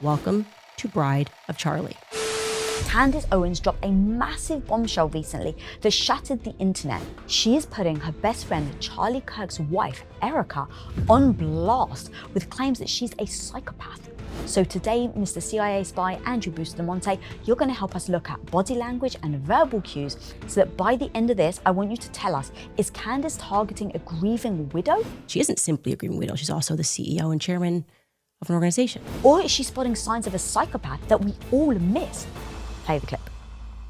Welcome to Bride of Charlie. Candace Owens dropped a massive bombshell recently that shattered the internet. She is putting her best friend Charlie Kirk's wife, Erica, on blast with claims that she's a psychopath. So today, Mr. CIA spy Andrew Bustamante, you're going to help us look at body language and verbal cues so that by the end of this, I want you to tell us, is Candace targeting a grieving widow? She isn't simply a grieving widow, she's also the CEO and chairman of an organization. Or is she spotting signs of a psychopath that we all miss? Play the clip.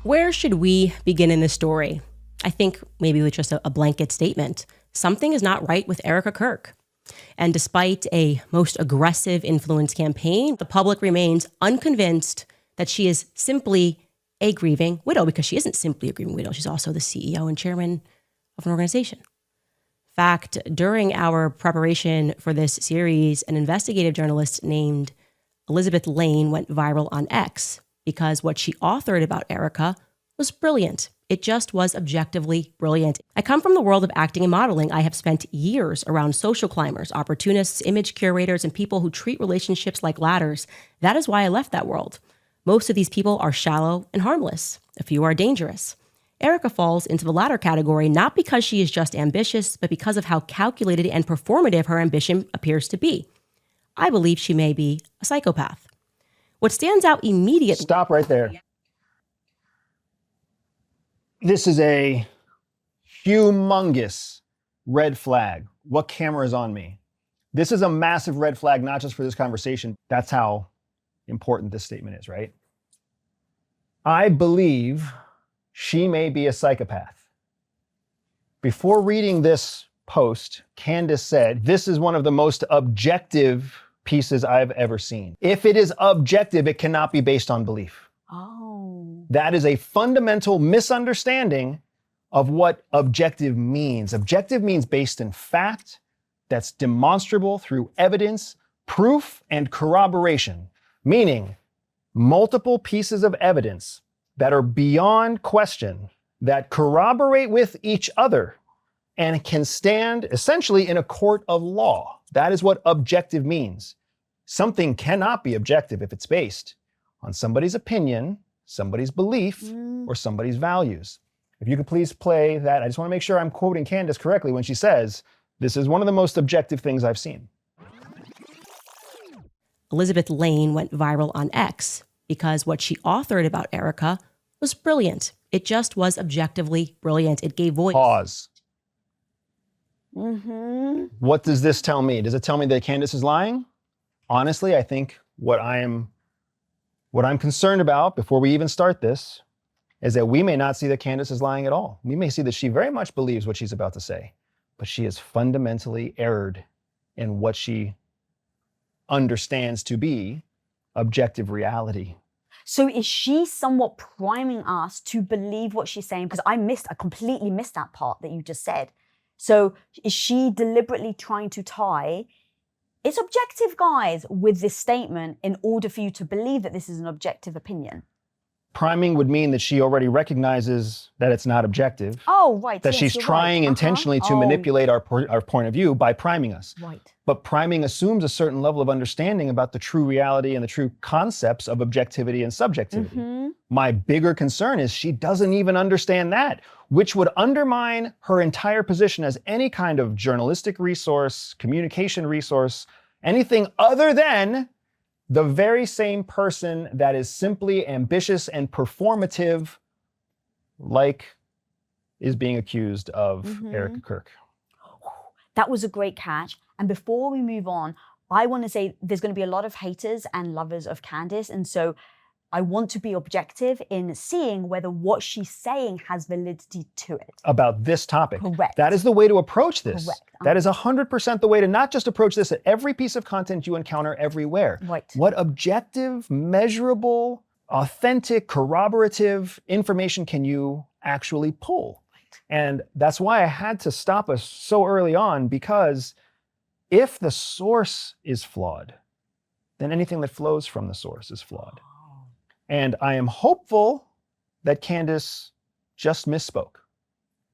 Where should we begin in this story? I think maybe with just a blanket statement. Something is not right with Erica Kirk. And despite a most aggressive influence campaign, the public remains unconvinced that she is simply a grieving widow, because she isn't simply a grieving widow. She's also the CEO and chairman of an organization. In fact, during our preparation for this series, an investigative journalist named Elizabeth Lane went viral on X because what she authored about Erica was brilliant. It just was objectively brilliant. I come from the world of acting and modeling. I have spent years around social climbers, opportunists, image curators, and people who treat relationships like ladders. That is why I left that world. Most of these people are shallow and harmless. A few are dangerous. Erica falls into the latter category not because she is just ambitious, but because of how calculated and performative her ambition appears to be. I believe she may be a psychopath. What stands out immediately— Stop right there. This is a humongous red flag. What camera is on me? This is a massive red flag, not just for this conversation. That's how important this statement is, right? I believe she may be a psychopath. Before reading this post, Candace said, "This is one of the most objective pieces I've ever seen. If it is objective, it cannot be based on belief." Oh. That is a fundamental misunderstanding of what objective means. Objective means based in fact, that's demonstrable through evidence, proof, and corroboration, meaning multiple pieces of evidence that are beyond question, that corroborate with each other and can stand essentially in a court of law. That is what objective means. Something cannot be objective if it's based on somebody's opinion, somebody's belief, or somebody's values. If you could please play that. I just want to make sure I'm quoting Candace correctly when she says, "This is one of the most objective things I've seen." Elizabeth Lane went viral on X because what she authored about Erica was brilliant. It just was objectively brilliant. It gave voice. Pause. What does this tell me? Does it tell me that Candace is lying? Honestly, I think what I'm concerned about before we even start this is that we may not see that Candace is lying at all. We may see that she very much believes what she's about to say, but she has fundamentally erred in what she understands to be objective reality. So is she somewhat priming us to believe what she's saying? Because I completely missed that part that you just said. So is she deliberately trying to tie, it's objective, guys, with this statement in order for you to believe that this is an objective opinion? Priming would mean that she already recognizes that it's not objective. Oh, right. That yes, she's you're trying right. intentionally to manipulate our point of view by priming us. Right. But priming assumes a certain level of understanding about the true reality and the true concepts of objectivity and subjectivity. My bigger concern is she doesn't even understand that, which would undermine her entire position as any kind of journalistic resource, communication resource, anything other than the very same person that is simply ambitious and performative, like is being accused of Erica Kirk. That was a great catch. And before we move on, I want to say there's going to be a lot of haters and lovers of Candace. And so I want to be objective in seeing whether what she's saying has validity to it. About this topic. Correct. That is the way to approach this. Correct. That is 100% the way to not just approach this at every piece of content you encounter everywhere. Right. What objective, measurable, authentic, corroborative information can you actually pull? Right. And that's why I had to stop us so early on, because if the source is flawed, then anything that flows from the source is flawed. And I am hopeful that Candace just misspoke.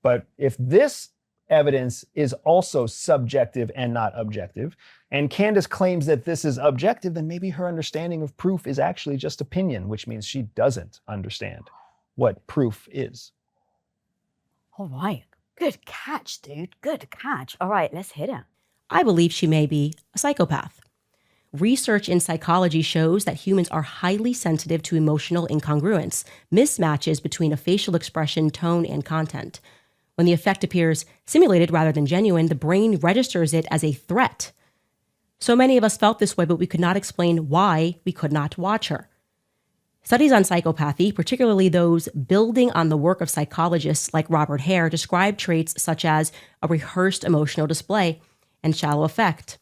But if this evidence is also subjective and not objective, and Candace claims that this is objective, then maybe her understanding of proof is actually just opinion, which means she doesn't understand what proof is. All right. Good catch, dude. Good catch. All right, let's hit it. I believe she may be a psychopath. Research in psychology shows that humans are highly sensitive to emotional incongruence, mismatches between a facial expression, tone, and content. When the effect appears simulated rather than genuine, the brain registers it as a threat. So many of us felt this way, but we could not explain why we could not watch her. Studies on psychopathy, particularly those building on the work of psychologists like Robert Hare, describe traits such as a rehearsed emotional display and shallow affect.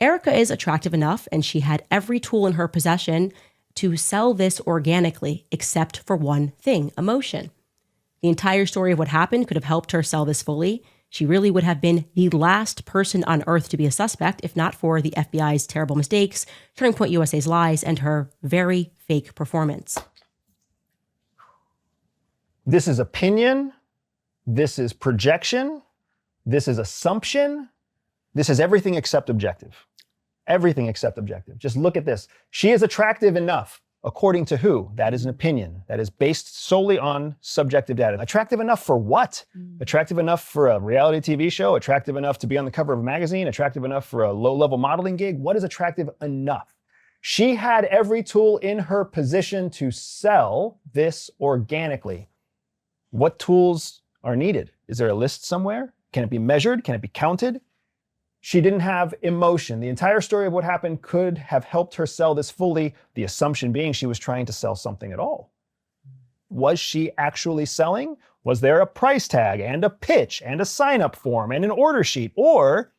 Erica is attractive enough, and she had every tool in her possession to sell this organically, except for one thing: emotion. The entire story of what happened could have helped her sell this fully. She really would have been the last person on earth to be a suspect, if not for the FBI's terrible mistakes, Turning Point USA's lies, and her very fake performance. This is opinion. This is projection. This is assumption. This is everything except objective. Everything except objective. Just look at this. She is attractive enough. According to who? That is an opinion. That is based solely on subjective data. Attractive enough for what? Attractive enough for a reality TV show? Attractive enough to be on the cover of a magazine? Attractive enough for a low-level modeling gig? What is attractive enough? She had every tool in her position to sell this organically. What tools are needed? Is there a list somewhere? Can it be measured? Can it be counted? She didn't have emotion. The entire story of what happened could have helped her sell this fully, the assumption being she was trying to sell something at all. Was she actually selling? Was there a price tag and a pitch and a sign-up form and an order sheet? Or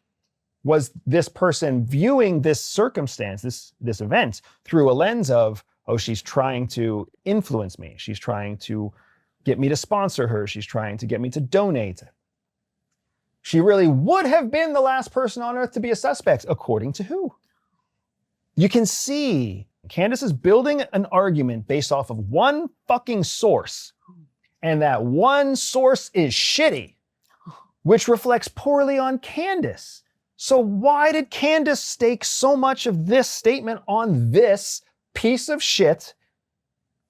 was this person viewing this circumstance, this event, through a lens of, oh, she's trying to influence me. She's trying to get me to sponsor her. She's trying to get me to donate. She really would have been the last person on earth to be a suspect, according to who? You can see Candace is building an argument based off of one fucking source, and that one source is shitty, which reflects poorly on Candace. So why did Candace stake so much of this statement on this piece of shit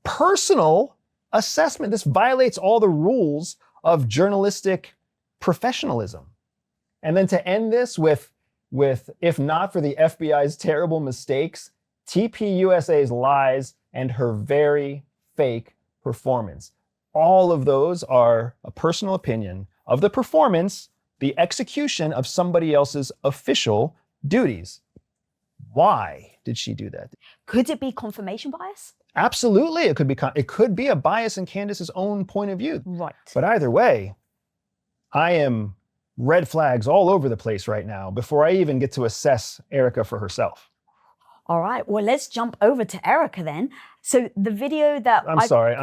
personal assessment? This violates all the rules of journalistic professionalism. And then to end this with if not for the FBI's terrible mistakes, TPUSA's lies, and her very fake performance. All of those are a personal opinion of the performance, the execution of somebody else's official duties. Why did she do that? Could it be confirmation bias? Absolutely, it could be a bias in Candace's own point of view. Right. But either way, I am red flags all over the place right now before I even get to assess Erica for herself. All right, well, let's jump over to Erica then. So the video that I'm sorry.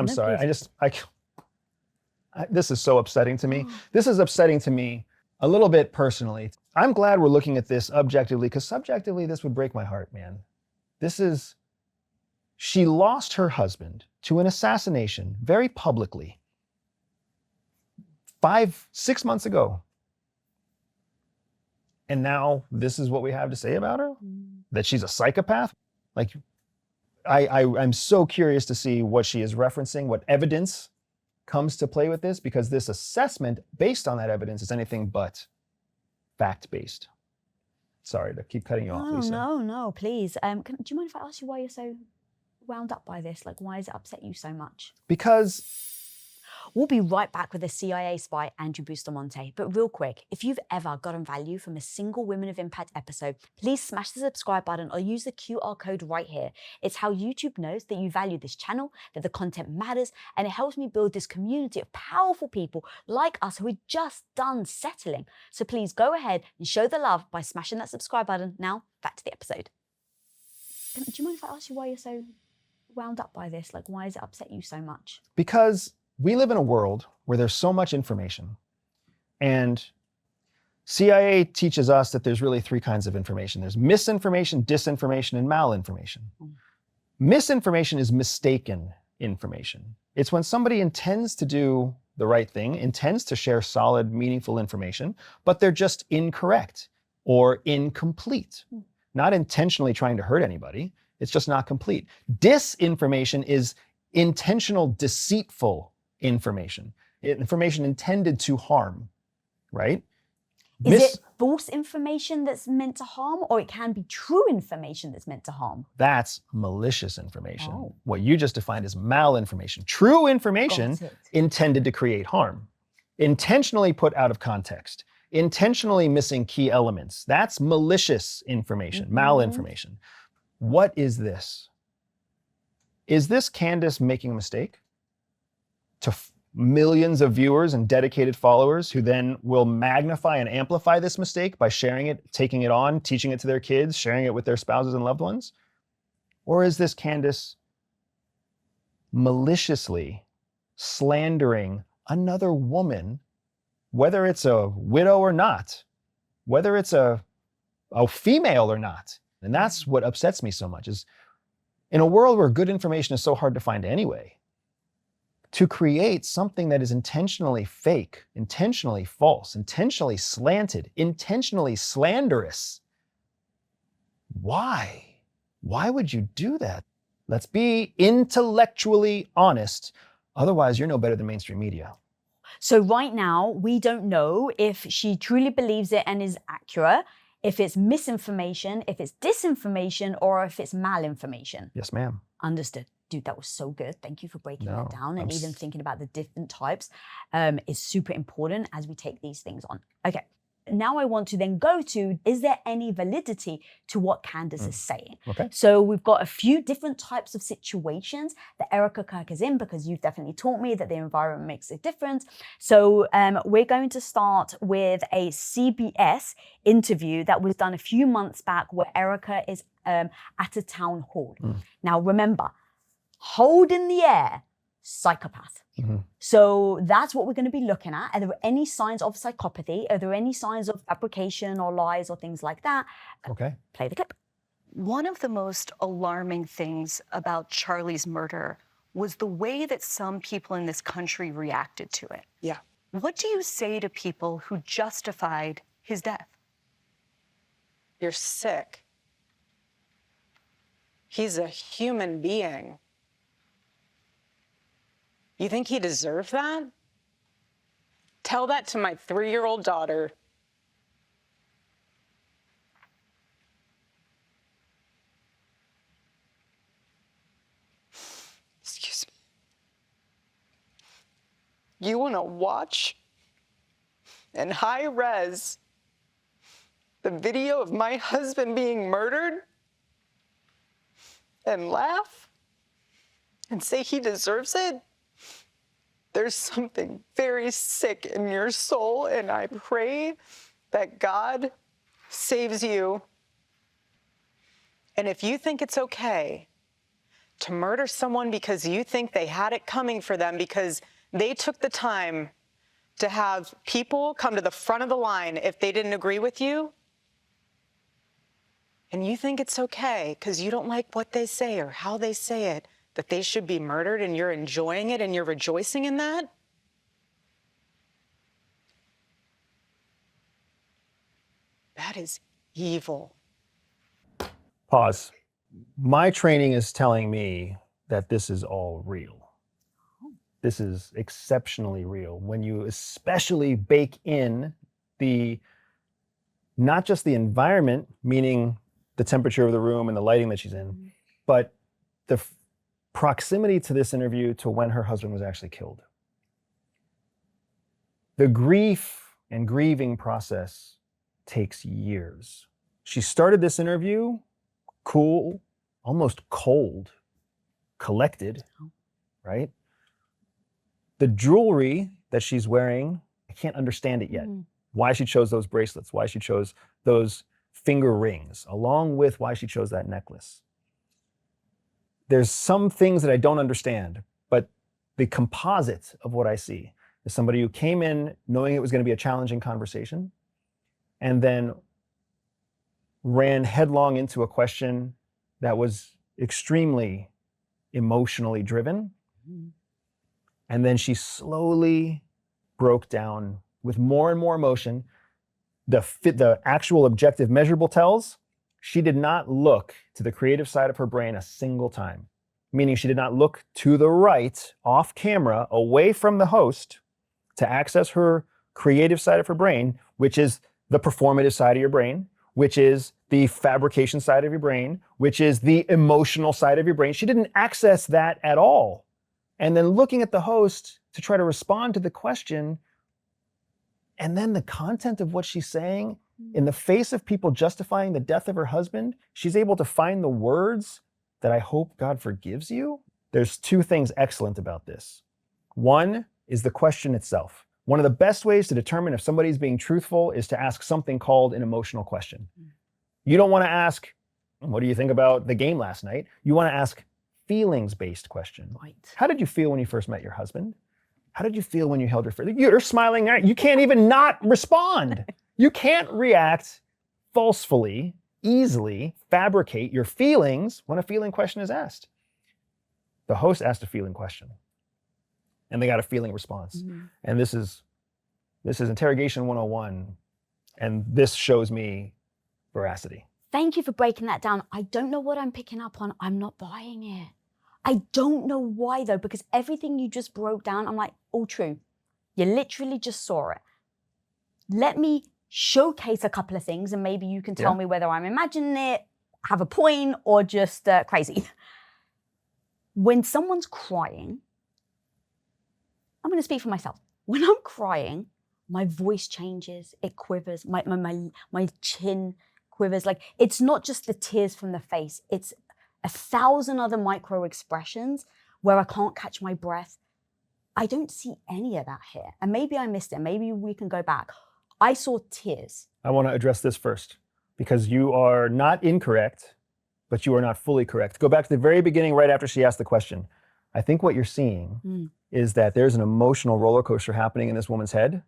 This is so upsetting to me. This is upsetting to me a little bit personally. I'm glad we're looking at this objectively, because subjectively, this would break my heart, man. She lost her husband to an assassination very publicly 5-6 months ago. And now this is what we have to say about her? That she's a psychopath? Like, I'm so curious to see what she is referencing, what evidence comes to play with this, because this assessment based on that evidence is anything but fact-based. Sorry to keep cutting you off, Lisa. No, please. Do you mind if I ask you why you're so wound up by this? Like, why does it upset you so much? Because we'll be right back with the CIA spy, Andrew Bustamante. But real quick, if you've ever gotten value from a single Women of Impact episode, please smash the subscribe button or use the QR code right here. It's how YouTube knows that you value this channel, that the content matters, and it helps me build this community of powerful people like us who are just done settling. So please go ahead and show the love by smashing that subscribe button. Now, back to the episode. Do you mind if I ask you why you're so wound up by this? Like, why does it upset you so much? Because we live in a world where there's so much information, and CIA teaches us that there's really 3 kinds of information. There's misinformation, disinformation, and malinformation. Misinformation is mistaken information. It's when somebody intends to do the right thing, intends to share solid, meaningful information, but they're just incorrect or incomplete. Not intentionally trying to hurt anybody, it's just not complete. Disinformation is intentional, deceitful information. Information intended to harm, right? Is it false information that's meant to harm, or it can be true information that's meant to harm? That's malicious information. Oh. What you just defined is malinformation. True information Got it. intended to create harm, intentionally put out of context, intentionally missing key elements. That's malicious information, malinformation. What is this? Is this Candace making a mistake to millions of viewers and dedicated followers who then will magnify and amplify this mistake by sharing it, taking it on, teaching it to their kids, sharing it with their spouses and loved ones? Or is this Candace maliciously slandering another woman, whether it's a widow or not, whether it's a female or not? And that's what upsets me so much, is in a world where good information is so hard to find anyway, to create something that is intentionally fake, intentionally false, intentionally slanted, intentionally slanderous. Why? Why would you do that? Let's be intellectually honest. Otherwise, you're no better than mainstream media. So right now, we don't know if she truly believes it and is accurate, if it's misinformation, if it's disinformation, or if it's malinformation. Yes, ma'am. Understood. Dude, that was so good. Thank you for breaking that down. And I'm even thinking about the different types is super important as we take these things on. Okay, now I want to then go to, is there any validity to what Candace is saying? Okay. So we've got a few different types of situations that Erica Kirk is in, because you've definitely taught me that the environment makes a difference. So we're going to start with a CBS interview that was done a few months back where Erica is at a town hall. Now remember, hold in the air, psychopath. So that's what we're going to be looking at. Are there any signs of psychopathy? Are there any signs of fabrication or lies or things like that? Okay. Play the clip. One of the most alarming things about Charlie's murder was the way that some people in this country reacted to it. Yeah. What do you say to people who justified his death? You're sick. He's a human being. You think he deserved that? Tell that to my 3-year-old daughter. Excuse me. You want to watch in high res the video of my husband being murdered and laugh and say he deserves it? There's something very sick in your soul, and I pray that God saves you. And if you think it's okay to murder someone because you think they had it coming for them, because they took the time to have people come to the front of the line if they didn't agree with you, and you think it's okay because you don't like what they say or how they say it, that they should be murdered, and you're enjoying it and you're rejoicing in that? That is evil. Pause. My training is telling me that this is all real. This is exceptionally real. When you especially bake in not just the environment, meaning the temperature of the room and the lighting that she's in, but the proximity to this interview to when her husband was actually killed. The grief and grieving process takes years. She started this interview cool, almost cold, collected, right? The jewelry that she's wearing, I can't understand it yet. Why she chose those bracelets, why she chose those finger rings, along with why she chose that necklace. There's some things that I don't understand, but the composite of what I see is somebody who came in knowing it was going to be a challenging conversation and then ran headlong into a question that was extremely emotionally driven. And then she slowly broke down with more and more emotion. The actual objective measurable tells she did not look to the creative side of her brain a single time, meaning she did not look to the right, off camera, away from the host to access her creative side of her brain, which is the performative side of your brain, which is the fabrication side of your brain, which is the emotional side of your brain. She didn't access that at all. And then looking at the host to try to respond to the question, and then the content of what she's saying, in the face of people justifying the death of her husband, she's able to find the words that I hope God forgives you. There's two things excellent about this. One is the question itself. One of the best ways to determine if somebody's being truthful is to ask something called an emotional question. You don't want to ask, what do you think about the game last night? You want to ask feelings-based question. Right. How did you feel when you first met your husband? How did you feel when you held your face? You're smiling. You can't even not respond. You can't react falsely, easily, fabricate your feelings when a feeling question is asked. The host asked a feeling question, and they got a feeling response. And this is interrogation 101, and this shows me veracity. Thank you for breaking that down. I don't know what I'm picking up on. I'm not buying it. I don't know why though, because everything you just broke down, I'm like, all true. You literally just saw it. Let me showcase a couple of things and maybe you can tell me whether I'm imagining it, have a point, or just crazy. When someone's crying, I'm going to speak for myself. When I'm crying, my voice changes, it quivers, my chin quivers. Like, it's not just the tears from the face, it's 1,000 other micro expressions where I can't catch my breath. I don't see any of that here. And maybe I missed it. Maybe we can go back. I saw tears. I want to address this first because you are not incorrect, but you are not fully correct. Go back to the very beginning, right after she asked the question. I think what you're seeing is that there's an emotional roller coaster happening in this woman's head.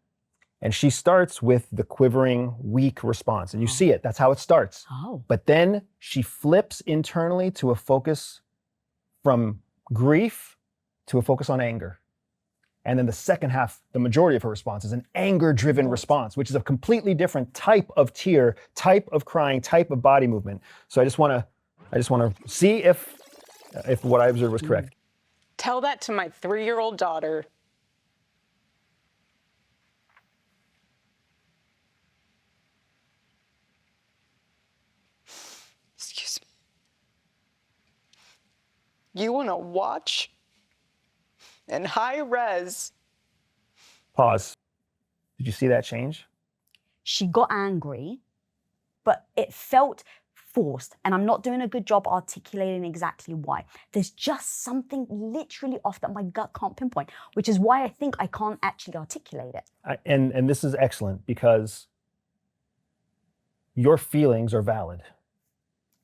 And she starts with the quivering, weak response. And you see it, that's how it starts. But then she flips internally to a focus from grief to a focus on anger. And then the second half, the majority of her response is an anger-driven response, which is a completely different type of tear, type of crying, type of body movement. So I just want to see if what I observed was correct. Tell that to my 3-year-old daughter. Excuse me. You want to watch in high res? Pause. Did you see that change? She got angry, but it felt forced, and I'm not doing a good job articulating exactly why. There's just something literally off that my gut can't pinpoint, which is why I think I can't actually articulate it. And this is excellent because your feelings are valid.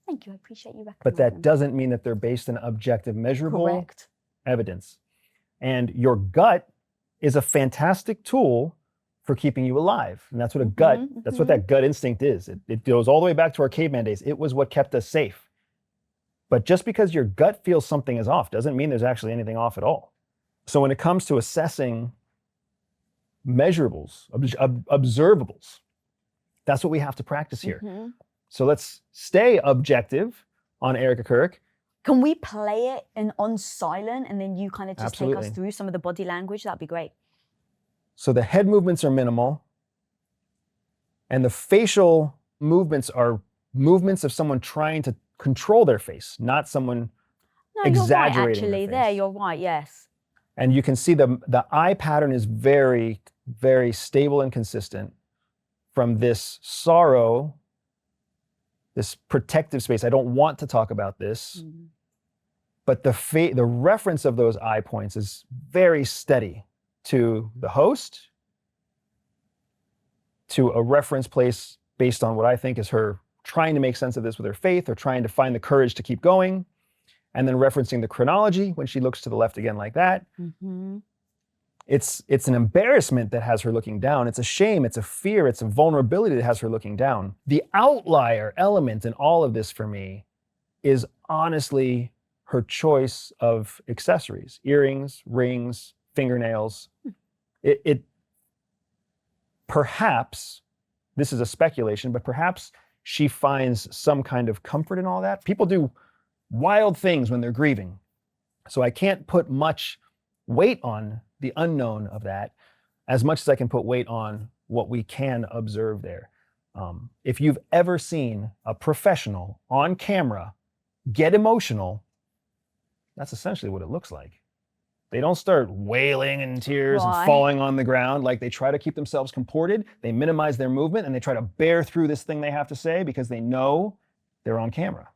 Thank you, I appreciate you recognizing. But that doesn't mean that they're based on objective, measurable evidence. And your gut is a fantastic tool for keeping you alive. And that's what a gut, that's what that gut instinct is. It goes all the way back to our caveman days. It was what kept us safe. But just because your gut feels something is off doesn't mean there's actually anything off at all. So when it comes to assessing measurables, observables, that's what we have to practice here. So let's stay objective on Erica Kirk. Can we play it on silent and then you kind of just take us through some of the body language? That'd be great. So the head movements are minimal and the facial movements are movements of someone trying to control their face, not someone exaggerating. You're right, actually. There, you're right, yes. And you can see the eye pattern is very, very stable and consistent from this sorrow, this protective space. I don't want to talk about this, but the reference of those eye points is very steady to the host, to a reference place based on what I think is her trying to make sense of this with her faith or trying to find the courage to keep going, and then referencing the chronology when she looks to the left again like that. It's an embarrassment that has her looking down. It's a shame, it's a fear, it's a vulnerability that has her looking down. The outlier element in all of this for me is honestly her choice of accessories, earrings, rings, fingernails. It perhaps, this is a speculation, but perhaps she finds some kind of comfort in all that. People do wild things when they're grieving. So I can't put much weight on the unknown of that as much as I can put weight on what we can observe there. If you've ever seen a professional on camera get emotional, that's essentially what it looks like. They don't start wailing in tears and falling on the ground. Like, they try to keep themselves comported, they minimize their movement, and they try to bear through this thing they have to say because they know they're on camera.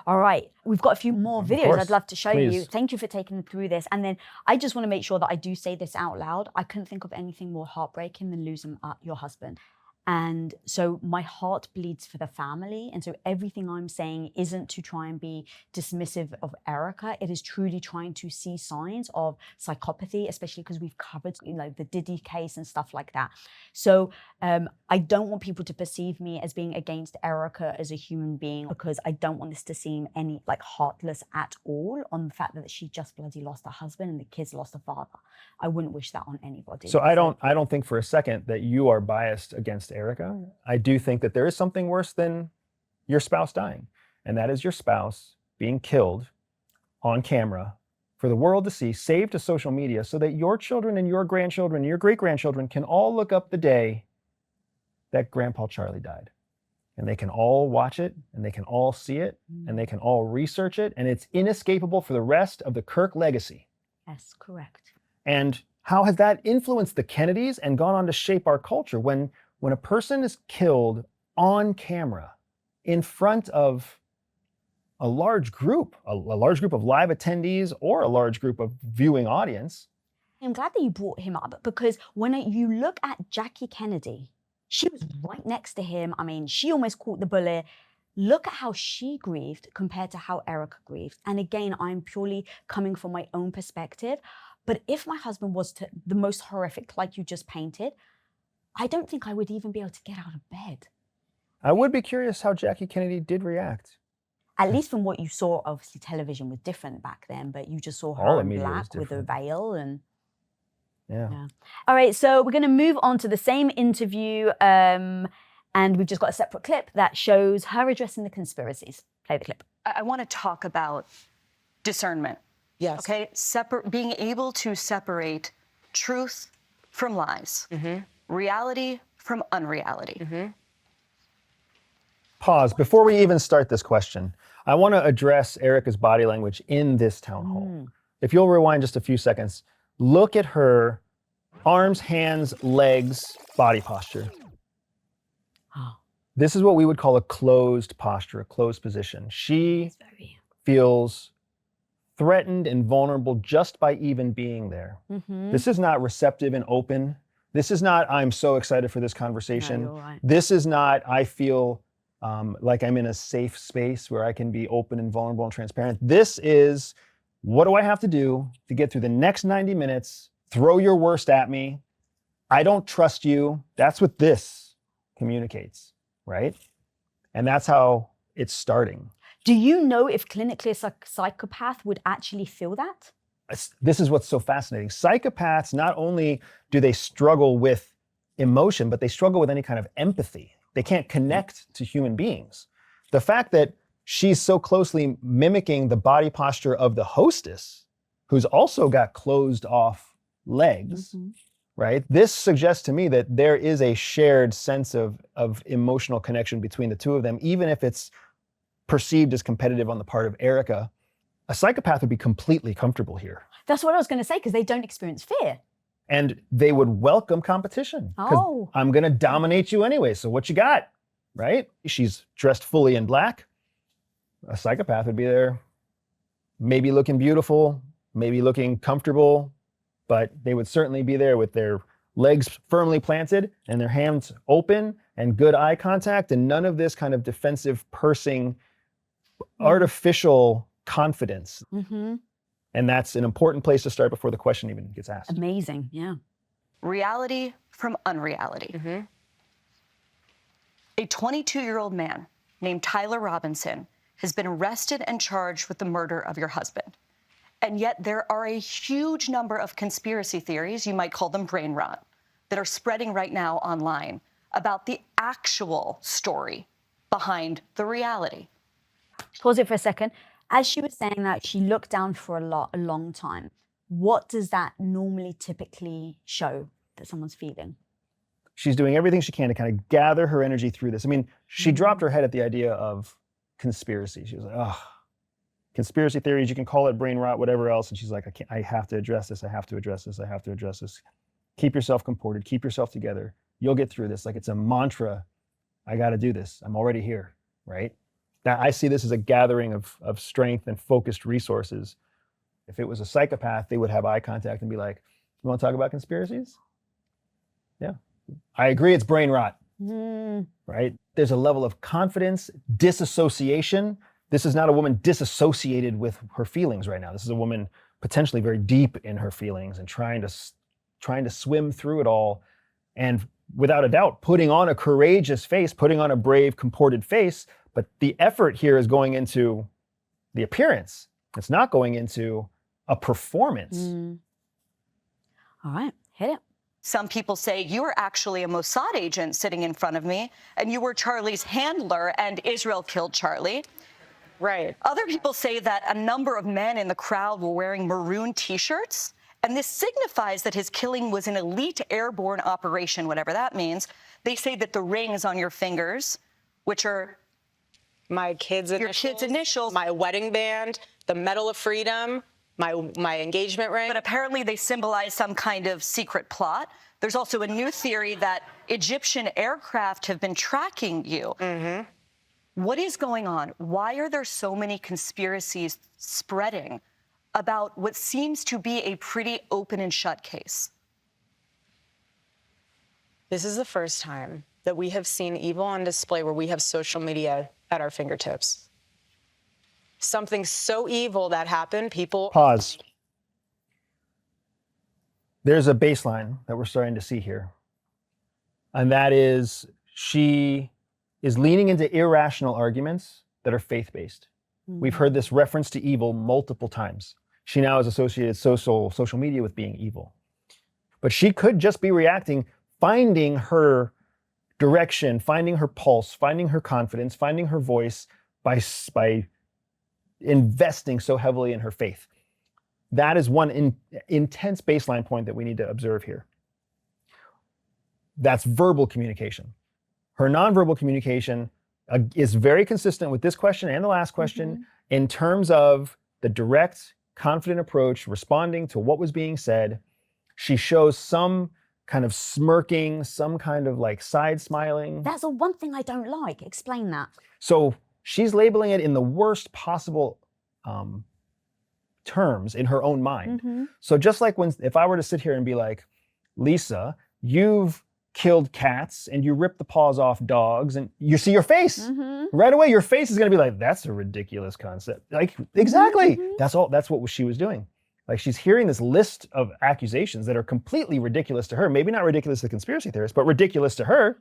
All right, we've got a few more videos I'd love to show Please. you. Thank you for taking me through this. And then I just want to make sure that I do say this out loud. I couldn't think of anything more heartbreaking than losing your husband. And so my heart bleeds for the family. And so everything I'm saying isn't to try and be dismissive of Erica. It is truly trying to see signs of psychopathy, especially because we've covered, you know, the Diddy case and stuff like that. So I don't want people to perceive me as being against Erica as a human being, because I don't want this to seem any like heartless at all on the fact that she just bloody lost her husband and the kids lost a father. I wouldn't wish that on anybody. So I don't think for a second that you are biased against Erica. I do think that there is something worse than your spouse dying, and that is your spouse being killed on camera for the world to see, saved to social media, so that your children and your grandchildren and your great-grandchildren can all look up the day that Grandpa Charlie died. And they can all watch it, and they can all see it, and they can all research it, and it's inescapable for the rest of the Kirk legacy. Yes, correct. And how has that influenced the Kennedys and gone on to shape our culture? When a person is killed on camera in front of a large group of live attendees or a large group of viewing audience. I'm glad that you brought him up, because when you look at Jackie Kennedy, she was right next to him. I mean, she almost caught the bullet. Look at how she grieved compared to how Erica grieved. And again, I'm purely coming from my own perspective. But if my husband was the most horrific, like you just painted, I don't think I would even be able to get out of bed. I would be curious how Jackie Kennedy did react. At least from what you saw, obviously television was different back then, but you just saw her in black with a veil and... Yeah. All right, so we're going to move on to the same interview, and we've just got a separate clip that shows her addressing the conspiracies. Play the clip. I want to talk about discernment. Yes. Okay, being able to separate truth from lies, reality from unreality. Pause. Before we even start this question, I want to address Erica's body language in this town hall. If you'll rewind just a few seconds, look at her arms, hands, legs, body posture. This is what we would call a closed posture, a closed position. She feels threatened and vulnerable just by even being there. This is not receptive and open. This is not, I'm so excited for this conversation. No, you're right. This is not, I feel like I'm in a safe space where I can be open and vulnerable and transparent. This is, what do I have to do to get through the next 90 minutes? Throw your worst at me. I don't trust you. That's what this communicates, right? And that's how it's starting. Do you know if clinically a psychopath would actually feel that? This is what's so fascinating. Psychopaths, not only do they struggle with emotion, but they struggle with any kind of empathy. They can't connect to human beings. The fact that she's so closely mimicking the body posture of the hostess, who's also got closed off legs, right? This suggests to me that there is a shared sense of emotional connection between the two of them, even if it's perceived as competitive on the part of Erica. A psychopath would be completely comfortable here. That's what I was going to say, because they don't experience fear. And they would welcome competition. I'm going to dominate you anyway, so what you got, right? She's dressed fully in black. A psychopath would be there, maybe looking beautiful, maybe looking comfortable, but they would certainly be there with their legs firmly planted and their hands open and good eye contact and none of this kind of defensive, pursing, artificial confidence. And that's an important place to start before the question even gets asked. Amazing, yeah. Reality from unreality. A 22-year-old man named Tyler Robinson has been arrested and charged with the murder of your husband. And yet there are a huge number of conspiracy theories, you might call them brain rot, that are spreading right now online about the actual story behind the reality. Pause it for a second. As she was saying that, she looked down for a long time. What does that normally typically show that someone's feeling? She's doing everything she can to kind of gather her energy through this. I mean, she dropped her head at the idea of conspiracy. She was like, oh, conspiracy theories, you can call it brain rot, whatever else. And she's like, I have to address this. I have to address this. I have to address this. Keep yourself comported. Keep yourself together. You'll get through this. Like it's a mantra. I got to do this. I'm already here, right? Now, I see this as a gathering of strength and focused resources. If it was a psychopath, they would have eye contact and be like, you want to talk about conspiracies? Yeah. I agree it's brain rot, right? There's a level of confidence, disassociation. This is not a woman disassociated with her feelings right now. This is a woman potentially very deep in her feelings and trying to swim through it all. And without a doubt, putting on a courageous face, putting on a brave, comported face. But the effort here is going into the appearance. It's not going into a performance. All right, hit it. Some people say you were actually a Mossad agent sitting in front of me, and you were Charlie's handler, and Israel killed Charlie. Right. Other people say that a number of men in the crowd were wearing maroon T-shirts, and this signifies that his killing was an elite airborne operation, whatever that means. They say that the rings on your fingers, which are my kids' initials, your kids' initials, my wedding band, the Medal of Freedom, my engagement ring. But apparently they symbolize some kind of secret plot. There's also a new theory that Egyptian aircraft have been tracking you. What is going on? Why are there so many conspiracies spreading about what seems to be a pretty open and shut case? This is the first time that we have seen evil on display where we have social media at our fingertips. Something so evil that happened, people... Pause. There's a baseline that we're starting to see here. And that is, she is leaning into irrational arguments that are faith-based. We've heard this reference to evil multiple times. She now has associated social media with being evil. But she could just be reacting, finding her direction, finding her pulse, finding her confidence, finding her voice by investing so heavily in her faith. That is one intense baseline point that we need to observe here. That's verbal communication. Her nonverbal communication is very consistent with this question and the last question in terms of the direct, confident approach, responding to what was being said. She shows some kind of smirking, some kind of like side smiling. That's the one thing I don't like. Explain that. So she's labeling it in the worst possible terms in her own mind. So just like if I were to sit here and be like, Lisa, you've killed cats and you ripped the paws off dogs, and you see your face right away, your face is going to be like, that's a ridiculous concept. Like, exactly. That's what she was doing. Like, she's hearing this list of accusations that are completely ridiculous to her. Maybe not ridiculous to conspiracy theorists, but ridiculous to her.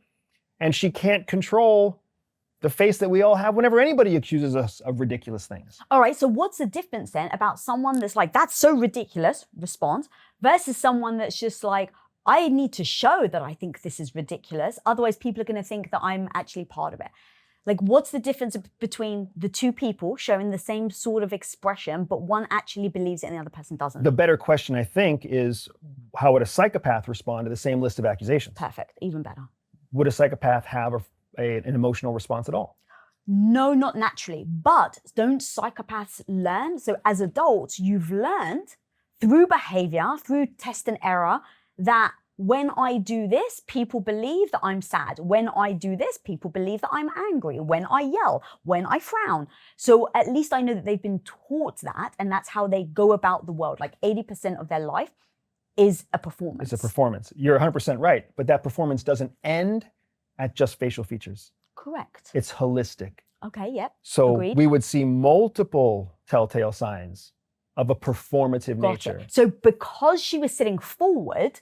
And she can't control the face that we all have whenever anybody accuses us of ridiculous things. All right, so what's the difference then about someone that's like, that's so ridiculous, response, versus someone that's just like, I need to show that I think this is ridiculous. Otherwise, people are going to think that I'm actually part of it. Like, what's the difference between the two people showing the same sort of expression, but one actually believes it and the other person doesn't? The better question, I think, is how would a psychopath respond to the same list of accusations? Perfect, even better. Would a psychopath have an emotional response at all? No, not naturally. But don't psychopaths learn? So as adults, you've learned through behavior, through test and error, that when I do this, people believe that I'm sad. When I do this, people believe that I'm angry. When I yell, when I frown. So at least I know that they've been taught that, and that's how they go about the world. Like 80% of their life is a performance. It's a performance. You're 100% right. But that performance doesn't end at just facial features. Correct. It's holistic. Okay, yep. So agreed. We would see multiple telltale signs of a performative nature. So because she was sitting forward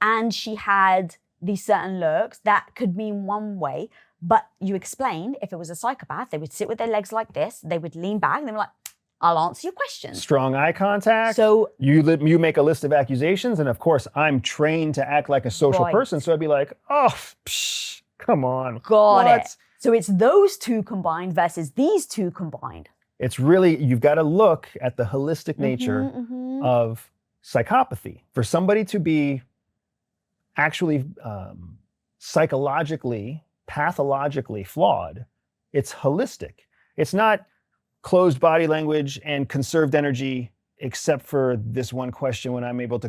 and she had these certain looks, that could mean one way. But you explained if it was a psychopath, they would sit with their legs like this, they would lean back, and they were like, I'll answer your questions. Strong eye contact. So you make a list of accusations, and of course, I'm trained to act like a social Right. person, so I'd be like, oh, come on. Got What? it. So it's those two combined versus these two combined. It's really, you've got to look at the holistic nature Mhm. of psychopathy. For somebody to be actually psychologically, pathologically flawed, it's holistic. It's not closed body language and conserved energy, except for this one question when I'm able to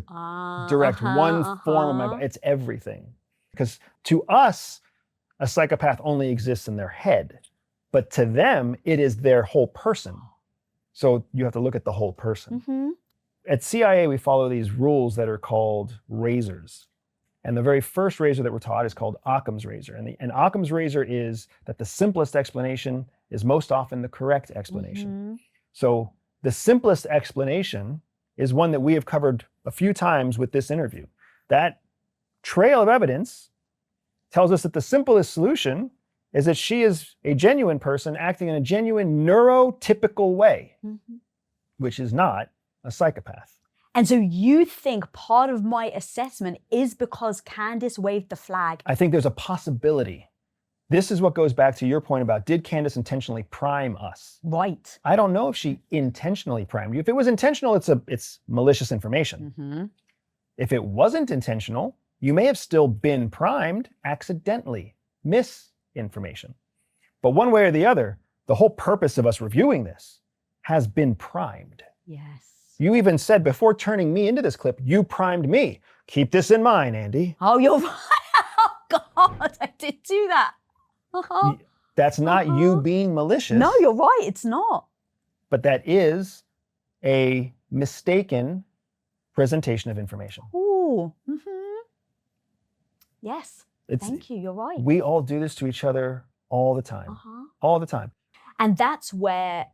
direct one form of my body. It's everything. Because to us, a psychopath only exists in their head, but to them, it is their whole person. So you have to look at the whole person. Mhm. At CIA, we follow these rules that are called razors. And the very first razor that we're taught is called Occam's razor. And Occam's razor is that the simplest explanation is most often the correct explanation. So the simplest explanation is one that we have covered a few times with this interview. That trail of evidence tells us that the simplest solution is that she is a genuine person acting in a genuine neurotypical way, which is not a psychopath. And so you think part of my assessment is because Candace waved the flag? I think there's a possibility. This is what goes back to your point about, did Candace intentionally prime us? Right. I don't know if she intentionally primed you. If it was intentional, it's malicious information. If it wasn't intentional, you may have still been primed accidentally, misinformation. But one way or the other, the whole purpose of us reviewing this has been primed. Yes. You even said before turning me into this clip, you primed me. Keep this in mind, Andy. Oh, you're right. Oh, God, I did do that. That's not you being malicious. No, you're right. It's not. But that is a mistaken presentation of information. Ooh. Yes. It's- Thank you. You're right. We all do this to each other all the time. All the time. And that's where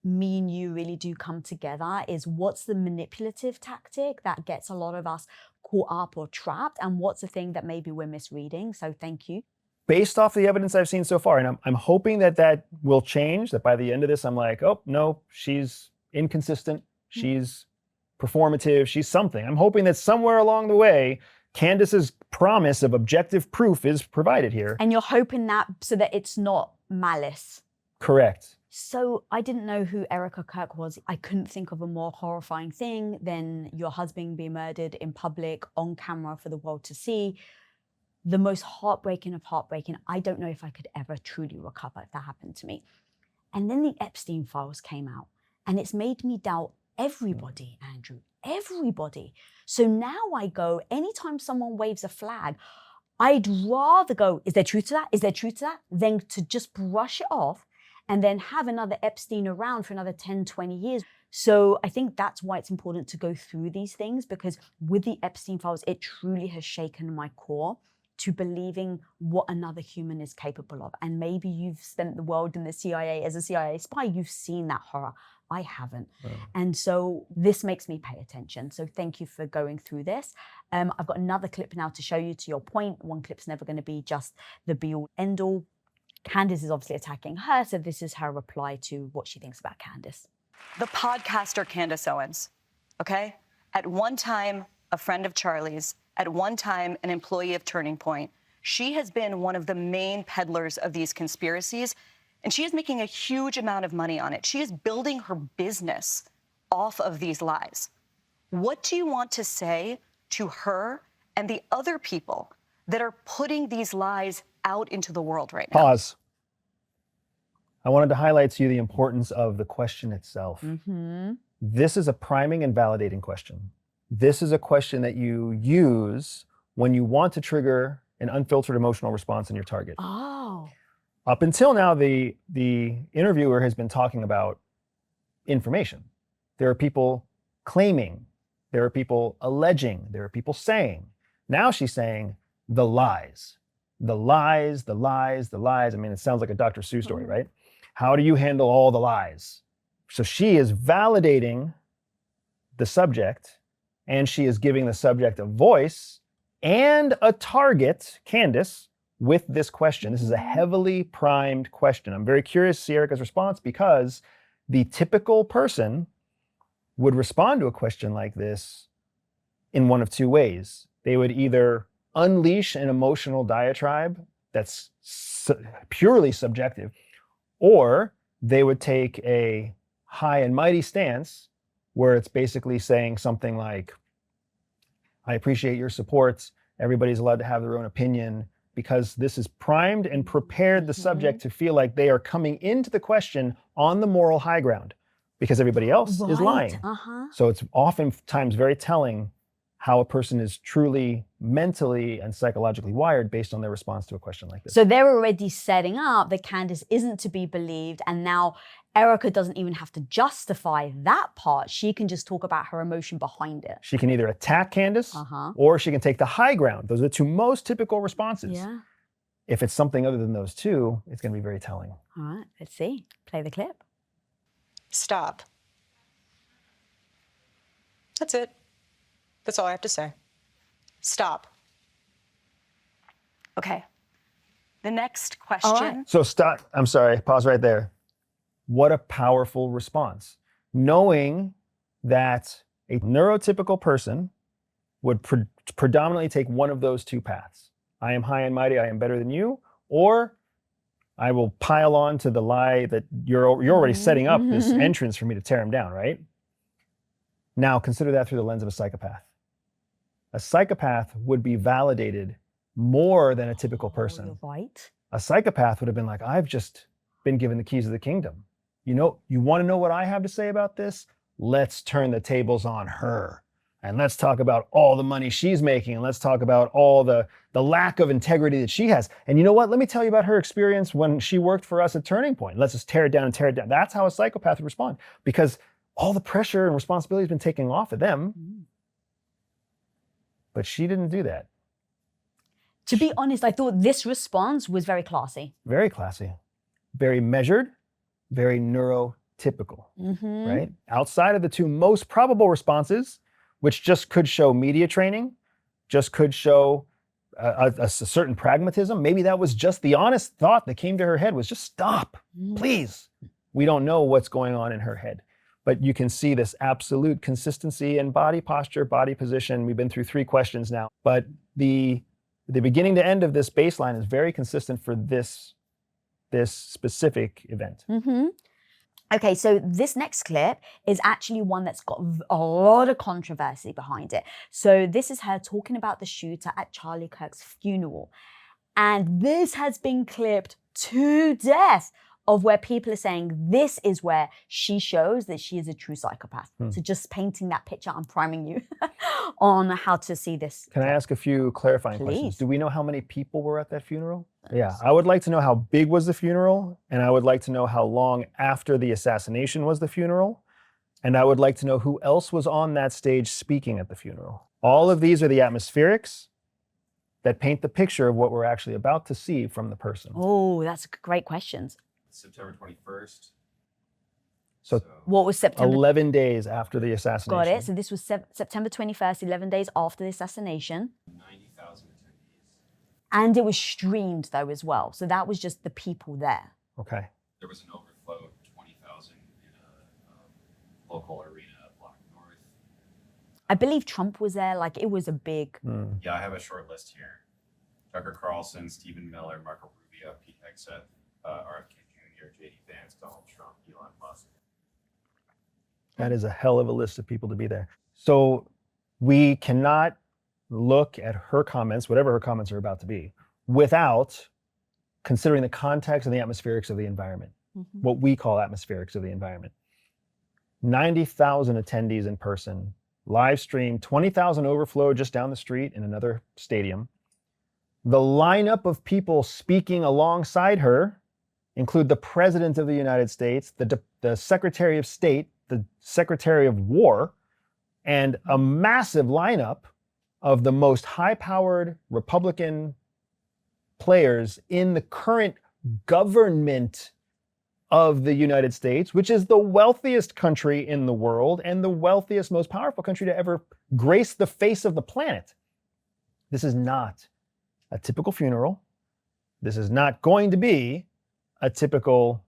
me and you really do come together, is what's the manipulative tactic that gets a lot of us caught up or trapped, and what's the thing that maybe we're misreading. So thank you. Based off the evidence I've seen so far, and I'm hoping that that will change, that by the end of this, I'm like, oh, no, she's inconsistent. She's performative. She's something. I'm hoping that somewhere along the way, Candace's promise of objective proof is provided here. And you're hoping that so that it's not malice. Correct. So I didn't know who Erica Kirk was. I couldn't think of a more horrifying thing than your husband being murdered in public, on camera for the world to see. The most heartbreaking of heartbreaking. I don't know if I could ever truly recover if that happened to me. And then the Epstein files came out, and it's made me doubt everybody, Andrew, everybody. So now I go, anytime someone waves a flag, I'd rather go, is there truth to that? Is there truth to that? Than to just brush it off and then have another Epstein around for another 10, 20 years. So I think that's why it's important to go through these things, because with the Epstein files, it truly has shaken my core to believing what another human is capable of. And maybe you've spent the world in the CIA as a CIA spy, you've seen that horror. I haven't. And so this makes me pay attention. So thank you for going through this. I've got another clip now to show you. To your point, one clip's never going to be just the be-all, end-all. Candace is obviously attacking her, so this is her reply to what she thinks about Candace. The podcaster Candace Owens, okay? At one time, a friend of Charlie's, at one time, an employee of Turning Point. She has been one of the main peddlers of these conspiracies, and she is making a huge amount of money on it. She is building her business off of these lies. What do you want to say to her and the other people that are putting these lies out into the world right now? Pause. I wanted to highlight to you the importance of the question itself. This is a priming and validating question. This is a question that you use when you want to trigger an unfiltered emotional response in your target. Oh. Up until now, the interviewer has been talking about information. There are people claiming, there are people alleging, there are people saying. Now she's saying the lies. The lies, the lies, the lies. I mean, it sounds like a Dr. Seuss story, right? How do you handle all the lies? So she is validating the subject, and she is giving the subject a voice and a target, Candace, with this question. This is a heavily primed question. I'm very curious to see Erica's response, because the typical person would respond to a question like this in one of two ways. They would either unleash an emotional diatribe that's purely subjective, or they would take a high and mighty stance where it's basically saying something like, I appreciate your support. Everybody's allowed to have their own opinion, because this has primed and prepared the subject to feel like they are coming into the question on the moral high ground, because everybody else is lying. So it's oftentimes very telling how a person is truly mentally and psychologically wired based on their response to a question like this. So they're already setting up that Candace isn't to be believed, and now Erica doesn't even have to justify that part. She can just talk about her emotion behind it. She can either attack Candace or she can take the high ground. Those are the two most typical responses. Yeah. If it's something other than those two, it's going to be very telling. All right, let's see. Play the clip. Stop. That's it. That's all I have to say. Stop. Okay. The next question. So stop. I'm sorry. Pause right there. What a powerful response. Knowing that a neurotypical person would predominantly take one of those two paths. I am high and mighty, I am better than you, or I will pile on to the lie that you're already setting up this entrance for me to tear him down, right? Now consider that through the lens of a psychopath. A psychopath would be validated more than a typical person. You're right. A psychopath would have been like, I've just been given the keys of the kingdom. You know, you want to know what I have to say about this? Let's turn the tables on her. And let's talk about all the money she's making. And let's talk about all the lack of integrity that she has. And you know what? Let me tell you about her experience when she worked for us at Turning Point. Let's just tear it down and tear it down. That's how a psychopath would respond, because all the pressure and responsibility has been taken off of them. But she didn't do that. To be honest, I thought this response was very classy. Very classy, very measured, very neurotypical, right? Outside of the two most probable responses, which just could show media training, just could show a certain pragmatism. Maybe that was just the honest thought that came to her head was just stop, please. We don't know what's going on in her head. But you can see this absolute consistency in body posture, body position. We've been through 3 questions now. But the beginning to end of this baseline is very consistent for this specific event. Okay, so this next clip is actually one that's got a lot of controversy behind it. So this is her talking about the shooter at Charlie Kirk's funeral. And this has been clipped to death, of where people are saying this is where she shows that she is a true psychopath. So just painting that picture, I'm priming you on how to see this. Can I ask a few clarifying questions? Do we know how many people were at that funeral? Yeah, I would like to know how big was the funeral, and I would like to know how long after the assassination was the funeral, and I would like to know who else was on that stage speaking at the funeral. All of these are the atmospherics that paint the picture of what we're actually about to see from the person. Oh, that's great questions. September 21st. So what was September? 11 days after the assassination. Got it. So this was September 21st, 11 days after the assassination. 90,000 attendees. And it was streamed though as well. So that was just the people there. Okay. There was an overflow of 20,000 in a local arena at Block North. I believe Trump was there. Like it was a big. Yeah, I have a short list here. Tucker Carlson, Stephen Miller, Marco Rubio, Pete Hegseth, RFK Jr., J.D. Vance, Donald Trump, Elon Musk. That is a hell of a list of people to be there. So we cannot look at her comments, whatever her comments are about to be, without considering the context and the atmospherics of the environment, what we call atmospherics of the environment. 90,000 attendees in person, live stream, 20,000 overflow just down the street in another stadium. The lineup of people speaking alongside her include the President of the United States, the Secretary of State, the Secretary of War, and a massive lineup of the most high-powered Republican players in the current government of the United States, which is the wealthiest country in the world and the wealthiest, most powerful country to ever grace the face of the planet. This is not a typical funeral. This is not going to be a typical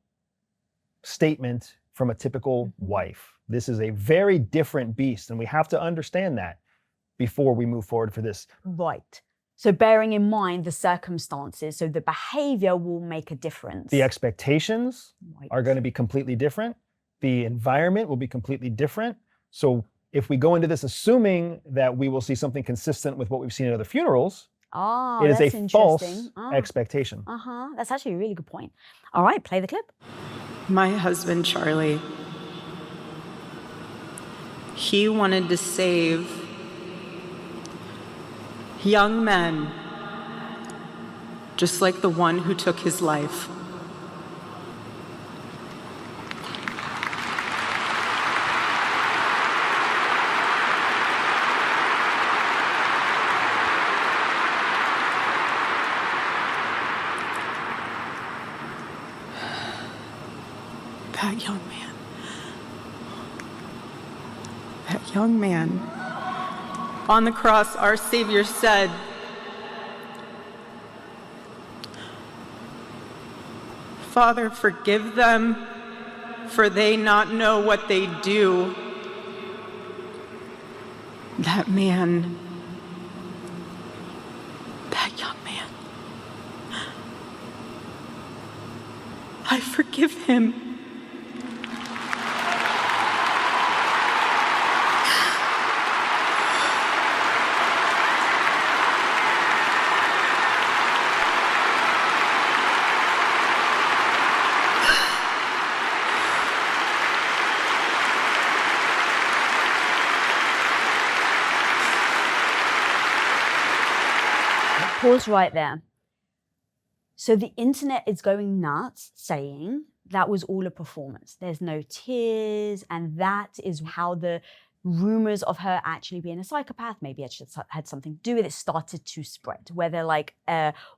statement from a typical wife. This is a very different beast, and we have to understand that before we move forward for this. Right. So bearing in mind the circumstances, so the behavior will make a difference. The expectations Right. are going to be completely different. The environment will be completely different. So if we go into this assuming that we will see something consistent with what we've seen at other funerals, it is that's a false interesting. expectation. That's actually a really good point. All right, play the clip. My husband, Charlie, he wanted to save young men, just like the one who took his life. That young man, on the cross, our Savior said, "Father, forgive them, for they not know what they do." That man, that young man, I forgive him. Pause right there. So the internet is going nuts saying that was all a performance. There's no tears, and that is how the rumors of her actually being a psychopath, maybe it had something to do with it, started to spread. Where they're like,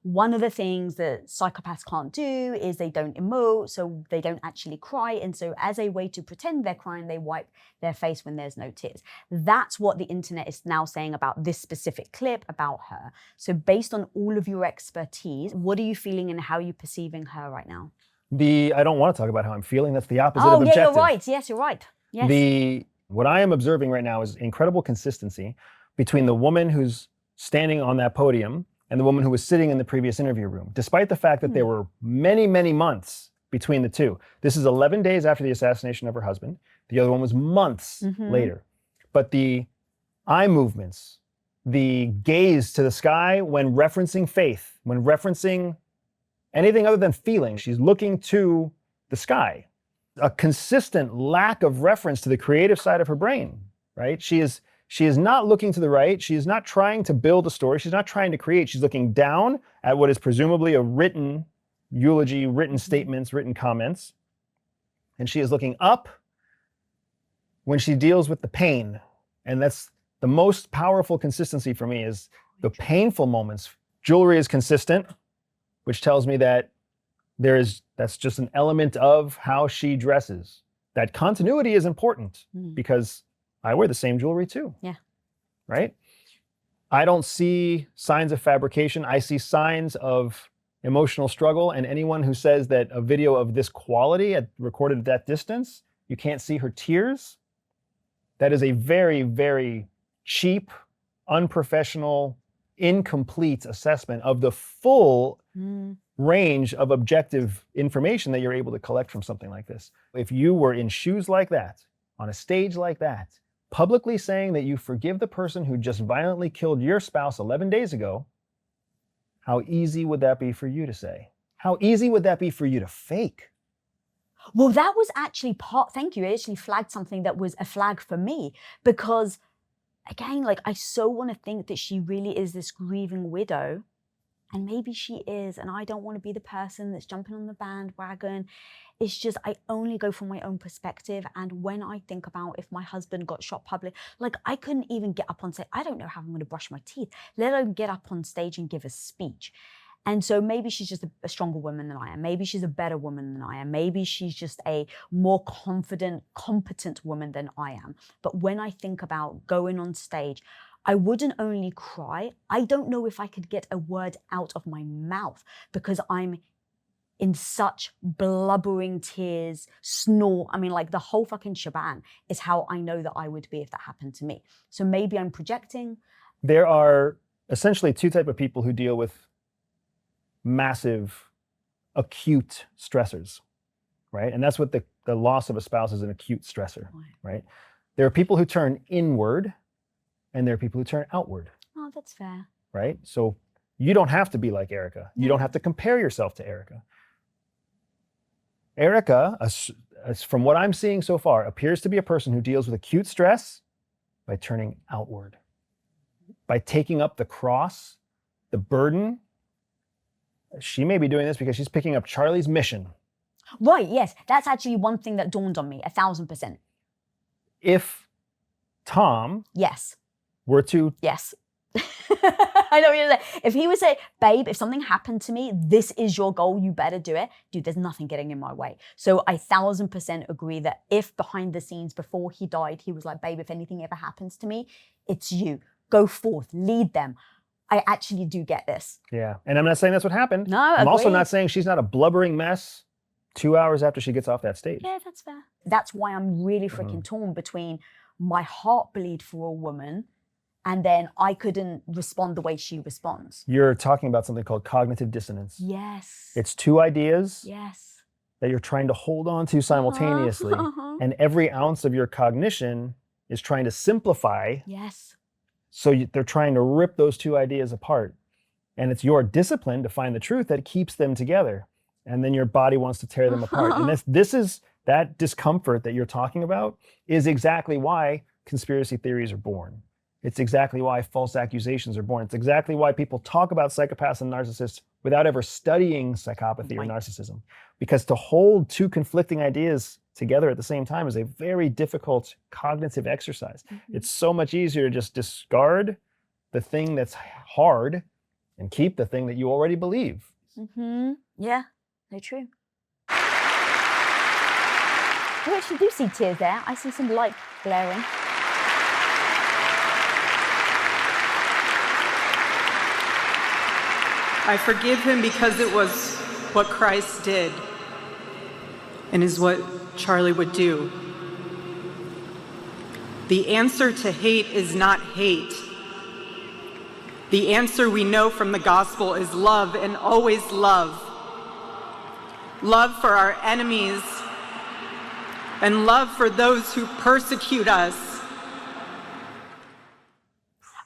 one of the things that psychopaths can't do is they don't emote, so they don't actually cry. And so as a way to pretend they're crying, they wipe their face when there's no tears. That's what the internet is now saying about this specific clip about her. So based on all of your expertise, what are you feeling and how are you perceiving her right now? I don't want to talk about how I'm feeling. That's the opposite of Oh, objective. yeah, you're right. Yes, you're right. Yes. What I am observing right now is incredible consistency between the woman who's standing on that podium and the woman who was sitting in the previous interview room, despite the fact that there were many, many months between the two. This is 11 days after the assassination of her husband. The other one was months later. But the eye movements, the gaze to the sky when referencing faith, when referencing anything other than feeling, she's looking to the sky. A consistent lack of reference to the creative side of her brain, right? She is not looking to the right. She is not trying to build a story. She's not trying to create. She's looking down at what is presumably a written eulogy, written statements, written comments. And she is looking up when she deals with the pain. And that's the most powerful consistency for me, is the painful moments. Jewelry is consistent, which tells me that that's just an element of how she dresses. That continuity is important because I wear the same jewelry too. Yeah. Right? I don't see signs of fabrication. I see signs of emotional struggle. And anyone who says that a video of this quality recorded at that distance, you can't see her tears, that is a very, very cheap, unprofessional, incomplete assessment of the full range of objective information that you're able to collect from something like this. If you were in shoes like that, on a stage like that, publicly saying that you forgive the person who just violently killed your spouse 11 days ago, how easy would that be for you to say? How easy would that be for you to fake? Well, that was actually thank you, it actually flagged something that was a flag for me, because again, like, I so want to think that she really is this grieving widow. And maybe she is, and I don't want to be the person that's jumping on the bandwagon. It's just, I only go from my own perspective. And when I think about if my husband got shot public, like, I couldn't even get up on stage. I don't know how I'm going to brush my teeth, let alone get up on stage and give a speech. And so maybe she's just a stronger woman than I am. Maybe she's a better woman than I am. Maybe she's just a more confident, competent woman than I am. But when I think about going on stage, I wouldn't only cry, I don't know if I could get a word out of my mouth because I'm in such blubbering tears, snort. I mean, like the whole fucking shebang is how I know that I would be if that happened to me. So maybe I'm projecting. There are essentially two types of people who deal with massive, acute stressors, right? And that's what the loss of a spouse is, an acute stressor, right? There are people who turn inward and there are people who turn outward. Oh, that's fair. Right? So you don't have to be like Erica. You don't have to compare yourself to Erica. Erica, as from what I'm seeing so far, appears to be a person who deals with acute stress by turning outward, by taking up the cross, the burden. She may be doing this because she's picking up Charlie's mission. Right, yes. That's actually one thing that dawned on me, 1,000%. If Tom Yes. were to... Yes. I know what you're saying. If he would say, babe, if something happened to me, this is your goal, you better do it. Dude, there's nothing getting in my way. So I 1,000% agree that if behind the scenes before he died, he was like, babe, if anything ever happens to me, it's you. Go forth, lead them. I actually do get this. Yeah, and I'm not saying that's what happened. No, I'm also agreed. not saying she's not a blubbering mess 2 hours after she gets off that stage. Yeah, that's fair. That's why I'm really freaking torn between my heart bleed for a woman and then I couldn't respond the way she responds. You're talking about something called cognitive dissonance. Yes. It's two ideas Yes. that you're trying to hold on to simultaneously. And every ounce of your cognition is trying to simplify. Yes. So they're trying to rip those two ideas apart. And it's your discipline to find the truth that keeps them together. And then your body wants to tear them apart. And this is that discomfort that you're talking about is exactly why conspiracy theories are born. It's exactly why false accusations are born. It's exactly why people talk about psychopaths and narcissists without ever studying psychopathy or narcissism. Because to hold two conflicting ideas together at the same time is a very difficult cognitive exercise. It's so much easier to just discard the thing that's hard and keep the thing that you already believe. Yeah, very true. You actually do see tears there. I see some light glaring. I forgive him because it was what Christ did and is what Charlie would do. The answer to hate is not hate. The answer we know from the gospel is love, and always love. Love for our enemies and love for those who persecute us.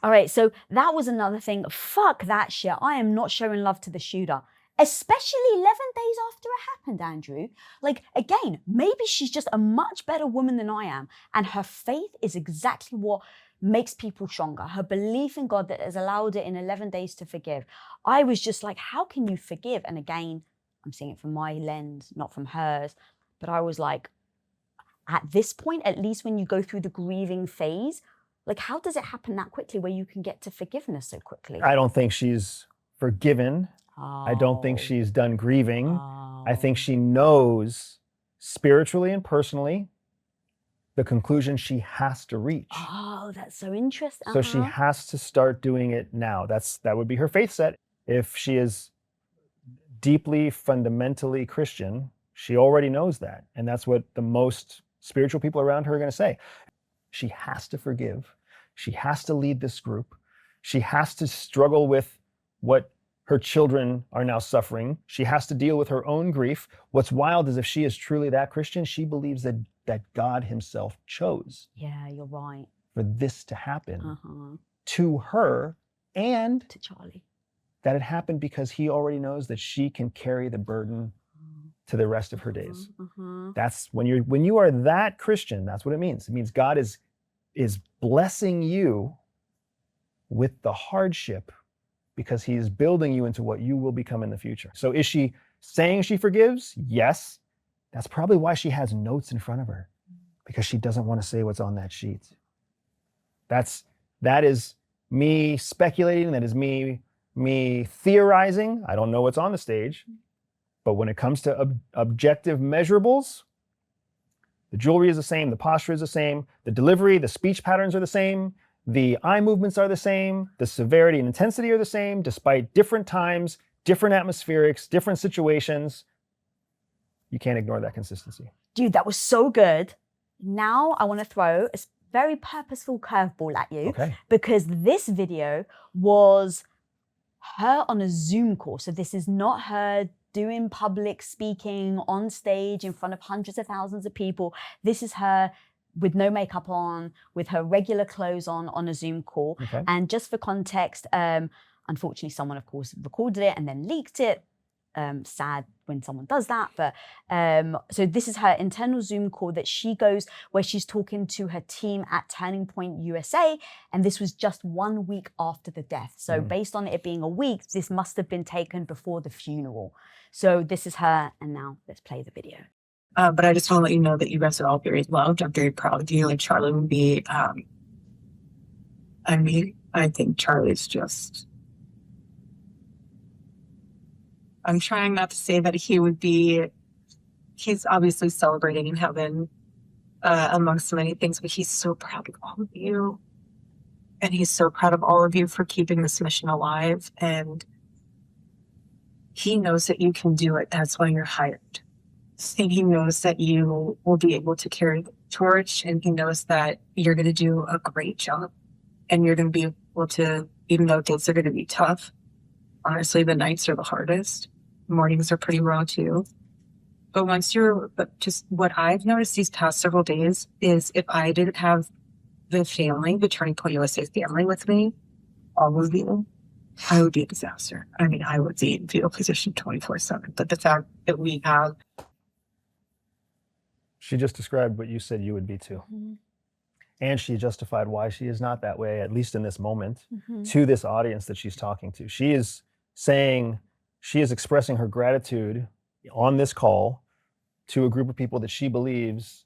All right, so that was another thing. Fuck that shit. I am not showing love to the shooter, especially 11 days after it happened, Andrew. Like, again, maybe she's just a much better woman than I am, and her faith is exactly what makes people stronger. Her belief in God that has allowed it in 11 days to forgive. I was just like, how can you forgive? And again, I'm seeing it from my lens, not from hers, but I was like, at this point, at least when you go through the grieving phase, like, how does it happen that quickly where you can get to forgiveness so quickly? I don't think she's forgiven. I don't think she's done grieving. I think she knows spiritually and personally the conclusion she has to reach. Oh, that's so interesting. So she has to start doing it now. That would be her faith set. If she is deeply, fundamentally Christian, she already knows that. And that's what the most spiritual people around her are going to say. She has to forgive. She has to lead this group. She has to struggle with what her children are now suffering. She has to deal with her own grief. What's wild is if she is truly that Christian, she believes that God himself chose Yeah, you're right. for this to happen to her, and To Charlie. that it happened because he already knows that she can carry the burden to the rest of her days. That's when you are that Christian, that's what it means. It means God is blessing you with the hardship because he's building you into what you will become in the future. So is she saying she forgives? Yes. That's probably why she has notes in front of her, because she doesn't want to say what's on that sheet. That is me speculating, that is me theorizing. I don't know what's on the stage, but when it comes to objective measurables, the jewelry is the same, the posture is the same, the delivery, the speech patterns are the same, the eye movements are the same, the severity and intensity are the same, despite different times, different atmospherics, different situations. You can't ignore that consistency. Dude, that was so good. Now I want to throw a very purposeful curveball at you. Okay. Because this video was her on a Zoom call. So this is not her doing public speaking on stage in front of hundreds of thousands of people. This is her with no makeup on, with her regular clothes on a Zoom call. Okay. And just for context, unfortunately, someone, of course, recorded it and then leaked it. Sad when someone does that, but so this is her internal Zoom call that she goes where she's talking to her team at Turning Point USA, and this was just 1 week after the death. So based on it being a week, this must have been taken before the funeral. So this is her, and now let's play the video. But I just want to let you know that you guys are all very loved. I'm very proud of you, and Charlie would be. I mean, I think Charlie's just. I'm trying not to say that he would be, he's obviously celebrating in heaven amongst many things, but he's so proud of all of you. And he's so proud of all of you for keeping this mission alive. And he knows that you can do it. That's why you're hired. And he knows that you will be able to carry the torch. And he knows that you're going to do a great job. And you're going to be able to, even though days are going to be tough, honestly, the nights are the hardest. Mornings are pretty raw too. But just what I've noticed these past several days is if I didn't have the family, the Turning Point USA family with me, all of you, I would be a disaster. I mean, I would be in fetal position 24/7. But the fact that we have. She just described what you said you would be too. And she justified why she is not that way, at least in this moment, to this audience that she's talking to. She is saying, she is expressing her gratitude on this call to a group of people that she believes,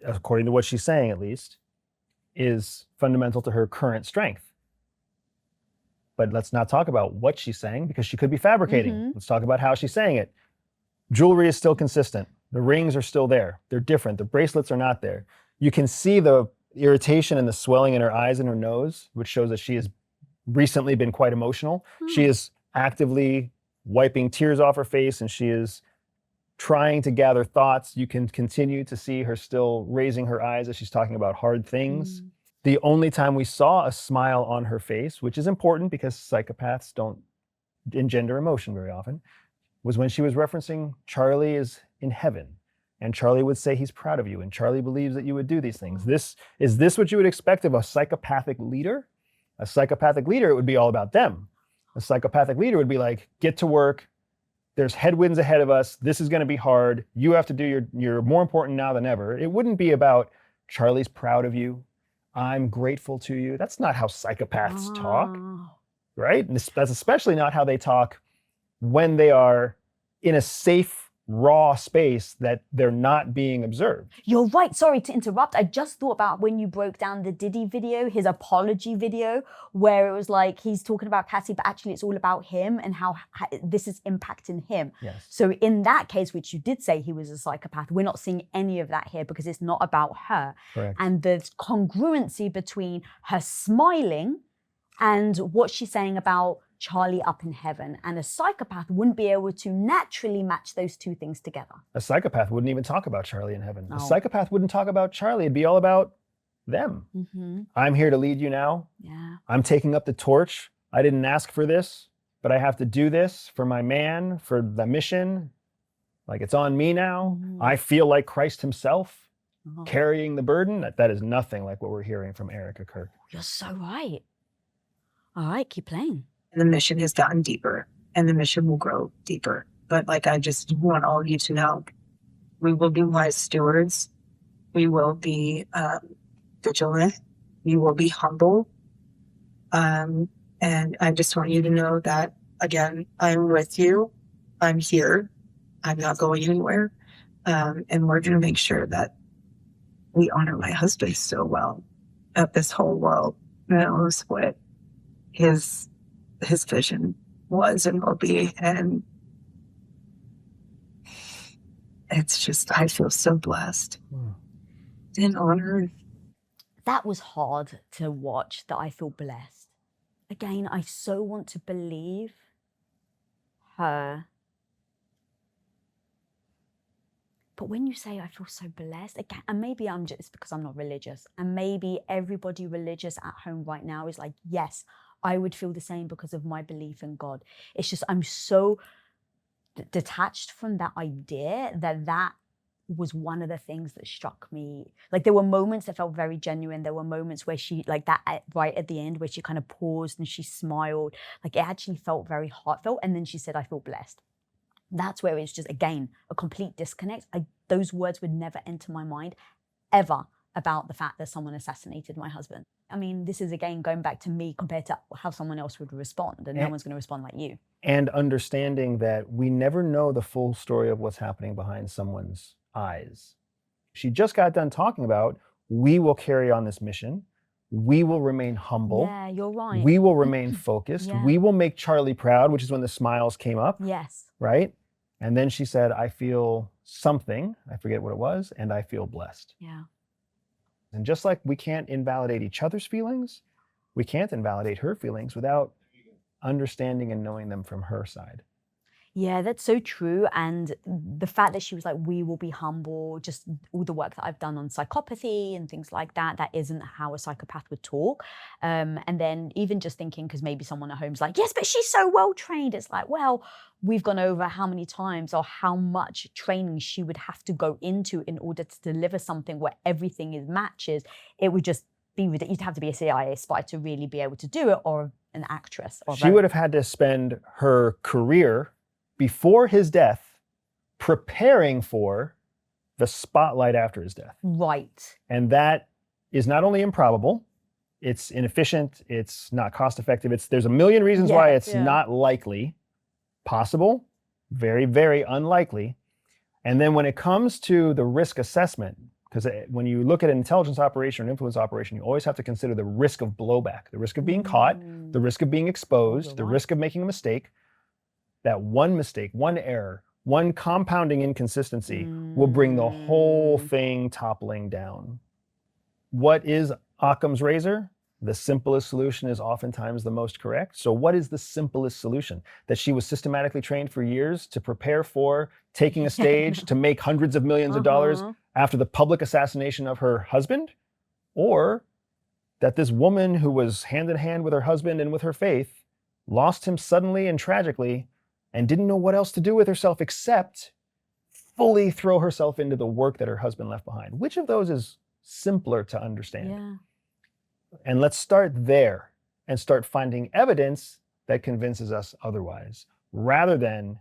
according to what she's saying at least, is fundamental to her current strength. But let's not talk about what she's saying because she could be fabricating. Let's talk about how she's saying it. Jewelry is still consistent. The rings are still there. They're different. The bracelets are not there. You can see the irritation and the swelling in her eyes and her nose, which shows that she has recently been quite emotional. She is actively wiping tears off her face and she is trying to gather thoughts. You can continue to see her still raising her eyes as she's talking about hard things. The only time we saw a smile on her face, which is important because psychopaths don't engender emotion very often, was when she was referencing Charlie is in heaven. And Charlie would say he's proud of you and Charlie believes that you would do these things. Is this what you would expect of a psychopathic leader? A psychopathic leader, it would be all about them. A psychopathic leader would be like, get to work. There's headwinds ahead of us. This is going to be hard. You have to do you're more important now than ever. It wouldn't be about Charlie's proud of you. I'm grateful to you. That's not how psychopaths talk, right? And that's especially not how they talk when they are in a safe, raw space that they're not being observed. You're right. Sorry to interrupt. I just thought about when you broke down the Diddy video, his apology video, where it was like he's talking about Cassie, but actually it's all about him and how this is impacting him. Yes. So in that case, which you did say he was a psychopath, we're not seeing any of that here because it's not about her. Correct. And the congruency between her smiling and what she's saying about Charlie up in heaven. And a psychopath wouldn't be able to naturally match those two things together. A psychopath wouldn't even talk about Charlie in heaven. A psychopath wouldn't talk about Charlie. It'd be all about them. I'm here to lead you now. Yeah. I'm taking up the torch. I didn't ask for this, but I have to do this for my man, for the mission. Like it's on me now. I feel like Christ himself carrying the burden. That is nothing like what we're hearing from Erica Kirk. You're so right. All right, keep playing. And the mission has gotten deeper and the mission will grow deeper. But like, I just want all of you to know, we will be wise stewards. We will be vigilant. We will be humble. And I just want you to know that, again, I'm with you. I'm here. I'm not going anywhere. And we're going to make sure that we honor my husband so well, that this whole world knows what his vision was and will be. And it's just, I feel so blessed and honored. That was hard to watch, that I feel blessed. Again, I so want to believe her But when you say I feel so blessed, again, and maybe I'm just because I'm not religious, and maybe everybody religious at home right now is like, yes, I would feel the same because of my belief in God. It's just I'm so detached from that idea that was one of the things that struck me. Like there were moments that felt very genuine. There were moments where she, like that right at the end where she kind of paused and she smiled. Like it actually felt very heartfelt. And then she said, I feel blessed. That's where it's just, again, a complete disconnect. Those words would never enter my mind ever about the fact that someone assassinated my husband. I mean, this is again going back to me compared to how someone else would respond, and no one's going to respond like you. And understanding that we never know the full story of what's happening behind someone's eyes. She just got done talking about, we will carry on this mission. We will remain humble. Yeah, you're right. We will remain focused. Yeah. We will make Charlie proud, which is when the smiles came up. Yes. Right? And then she said, I feel something, I forget what it was, and I feel blessed. Yeah. And just like we can't invalidate each other's feelings, we can't invalidate her feelings without understanding and knowing them from her side. Yeah, that's so true. And the fact that she was like, we will be humble, just all the work that I've done on psychopathy and things like that, that isn't how a psychopath would talk. And then even just thinking, because maybe someone at home's like, yes, but she's so well trained. It's like, well, we've gone over how many times or how much training she would have to go into in order to deliver something where everything is matches. It would just be, you'd have to be a CIA spy to really be able to do it, or an actress. Or She would have had to spend her career before his death preparing for the spotlight after his death. Right. And that is not only improbable, it's inefficient, it's not cost effective. There's a million reasons why it's not likely. Possible, very, very unlikely. And then when it comes to the risk assessment, because when you look at an intelligence operation or an influence operation, you always have to consider the risk of blowback, the risk of being caught, the risk of being exposed, the risk of making a mistake. That one mistake, one error, one compounding inconsistency will bring the whole thing toppling down. What is Occam's razor? The simplest solution is oftentimes the most correct. So what is the simplest solution? That she was systematically trained for years to prepare for taking a stage to make hundreds of millions of dollars after the public assassination of her husband? Or that this woman who was hand in hand with her husband and with her faith lost him suddenly and tragically and didn't know what else to do with herself except fully throw herself into the work that her husband left behind. Which of those is simpler to understand? Yeah. And let's start there and start finding evidence that convinces us otherwise, rather than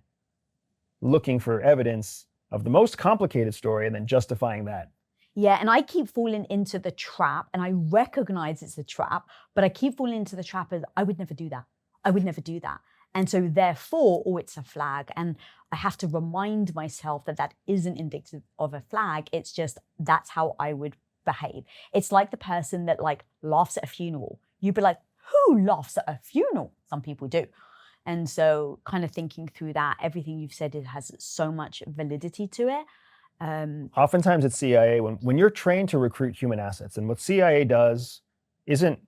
looking for evidence of the most complicated story and then justifying that. Yeah, and I keep falling into the trap, and I recognize it's a trap, but I keep falling into the trap of, I would never do that. I would never do that. And so therefore, it's a flag. And I have to remind myself that that isn't indicative of a flag. It's just, that's how I would behave. It's like the person that like laughs at a funeral. You'd be like, who laughs at a funeral? Some people do. And so kind of thinking through that, everything you've said, it has so much validity to it. Oftentimes it's CIA, when you're trained to recruit human assets, and what CIA does isn't,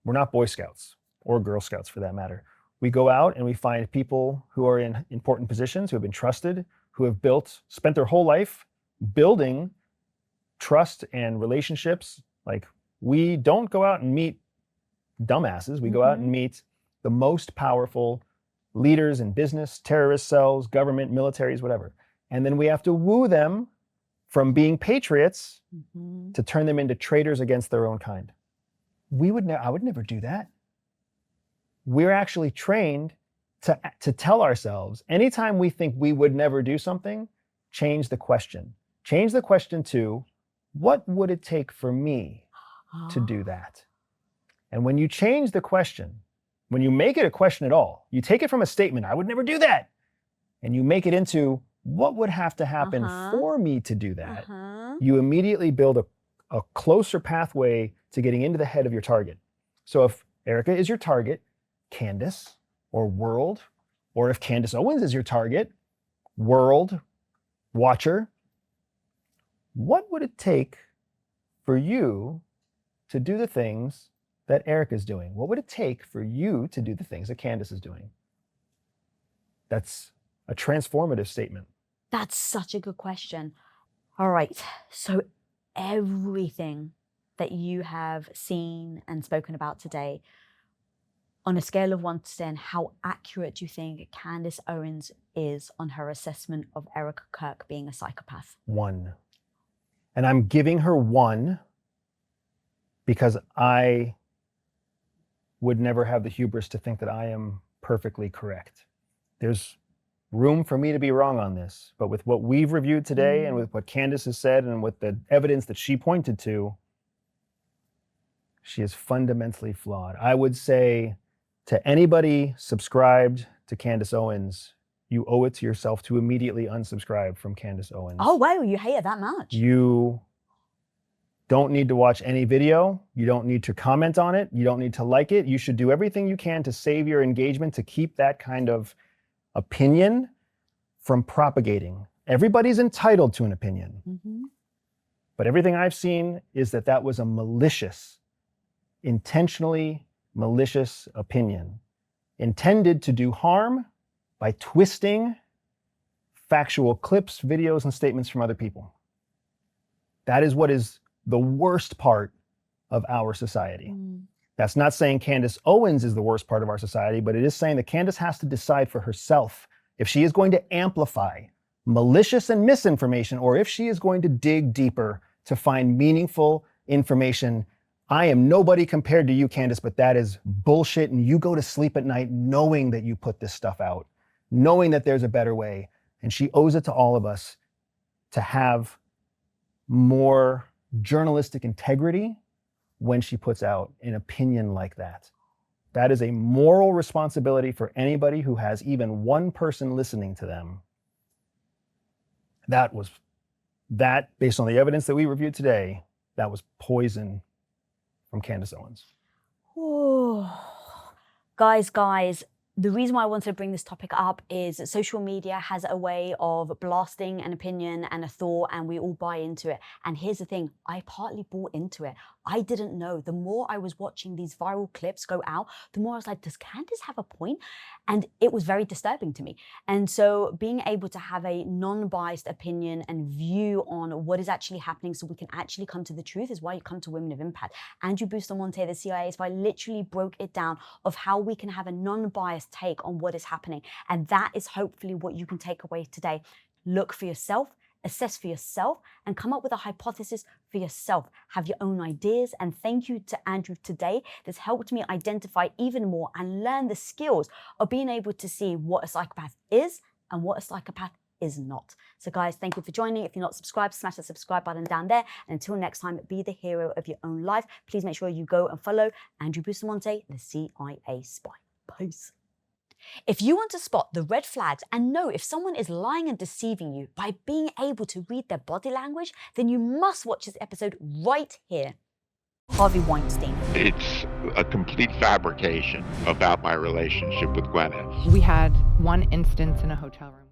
we're not Boy Scouts or Girl Scouts for that matter. We go out and we find people who are in important positions, who have been trusted, who have spent their whole life building trust and relationships. Like, we don't go out and meet dumbasses. We go out and meet the most powerful leaders in business, terrorist cells, government, militaries, whatever. And then we have to woo them from being patriots to turn them into traitors against their own kind. I would never do that. We're actually trained to tell ourselves, anytime we think we would never do something, change the question. Change the question to, what would it take for me to do that? And when you change the question, when you make it a question at all, you take it from a statement, I would never do that, and you make it into, what would have to happen for me to do that? You immediately build a closer pathway to getting into the head of your target. So if Erica is your target, Candace or World, or if Candace Owens is your target, World, Watcher, what would it take for you to do the things that Erica's doing? What would it take for you to do the things that Candace is doing? That's a transformative statement. That's such a good question. All right, so everything that you have seen and spoken about today, on a scale of 1 to 10, how accurate do you think Candace Owens is on her assessment of Erica Kirk being a psychopath? 1. And I'm giving her 1 because I would never have the hubris to think that I am perfectly correct. There's room for me to be wrong on this, but with what we've reviewed today and with what Candace has said and with the evidence that she pointed to, she is fundamentally flawed. I would say to anybody subscribed to Candace Owens, you owe it to yourself to immediately unsubscribe from Candace Owens. Oh, wow, you hate her that much? You don't need to watch any video. You don't need to comment on it. You don't need to like it. You should do everything you can to save your engagement, to keep that kind of opinion from propagating. Everybody's entitled to an opinion. But everything I've seen is that that was a malicious, intentionally malicious opinion, intended to do harm by twisting factual clips, videos, and statements from other people. That is what is the worst part of our society. That's not saying Candace Owens is the worst part of our society, but it is saying that Candace has to decide for herself if she is going to amplify malicious and misinformation, or if she is going to dig deeper to find meaningful information. I am nobody compared to you, Candace, but that is bullshit. And you go to sleep at night knowing that you put this stuff out, knowing that there's a better way. And she owes it to all of us to have more journalistic integrity when she puts out an opinion like that. That is a moral responsibility for anybody who has even one person listening to them. That, based on the evidence that we reviewed today, that was poison from Candace Owens. Guys, the reason why I wanted to bring this topic up is that social media has a way of blasting an opinion and a thought, and we all buy into it. And here's the thing, I partly bought into it. I didn't know. The more I was watching these viral clips go out, the more I was like, does Candace have a point? And it was very disturbing to me. And so being able to have a non-biased opinion and view on what is actually happening so we can actually come to the truth is why you come to Women of Impact. Andrew Bustamante, the CIA, is why I literally broke it down of how we can have a non-biased take on what is happening. And that is hopefully what you can take away today. Look for yourself, assess for yourself, and come up with a hypothesis for yourself. Have your own ideas. And thank you to Andrew today. That's helped me identify even more and learn the skills of being able to see what a psychopath is and what a psychopath is not. So guys, thank you for joining. If you're not subscribed, smash the subscribe button down there. And until next time, be the hero of your own life. Please make sure you go and follow Andrew Bustamante, the CIA spy. Peace. If you want to spot the red flags and know if someone is lying and deceiving you by being able to read their body language, then you must watch this episode right here. Harvey Weinstein. It's a complete fabrication about my relationship with Gwyneth. We had one instance in a hotel room.